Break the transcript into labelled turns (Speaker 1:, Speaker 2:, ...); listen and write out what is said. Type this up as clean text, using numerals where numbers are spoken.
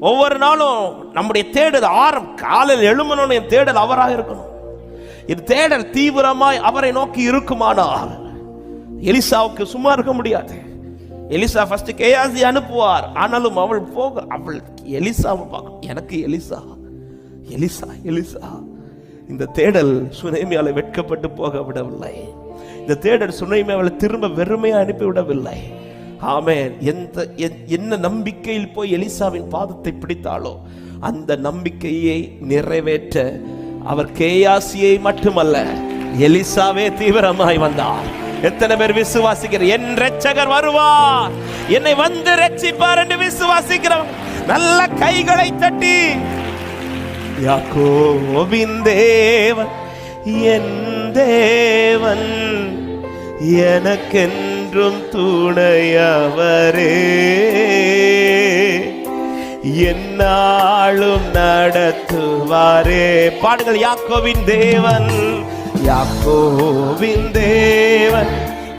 Speaker 1: ஒவ்வொரு நாளும் நம்முடைய தேடல் காலையில் எழுமணும், என் தேடல் அவராக இருக்கணும். என் தேடல் தீவிரமாய் அவரை நோக்கி இருக்குமானால் எலிசாவுக்கு சும்மா இருக்க முடியாது. எலிசா ஃபர்ஸ்ட் கேயாசி அனுப்புவார், ஆனாலும் அவள் எலிசாவை பார்க்க, எனக்கு எலிசா எலிசா எலிசா. இந்த தேடல் சுனேமியாவை வெட்கப்பட்டு போக விடவில்லை. இந்த தேடல் சுனேமியாவை திரும்ப வெறுமையா அனுப்பிவிடவில்லை. ஆமென். என்ன நம்பிக்கையில் போய் எலிசாவின் பாதத்தை பிடித்தாலோ அந்த நம்பிக்கையை நிறைவேற்ற அவர் கேயாசியை மட்டுமல்ல எலிசாவே தீவிரமாய் வந்தார். எத்தனை பேர் விசுவாசிக்கிற என் இரட்சகர் வருவார், என்னை வந்து ரட்சிப்பார் என்று விசுவாசிக்கிறவங்க நல்ல கைகளை தட்டி, யாக்கோபின் தேவன் என் தேவன், எனக்கென்றும் துணையவரே, என்னாலும் நடத்துவாரே. பாடுங்கள். யாக்கோபின் தேவன், யாக்கோபின் தேவன்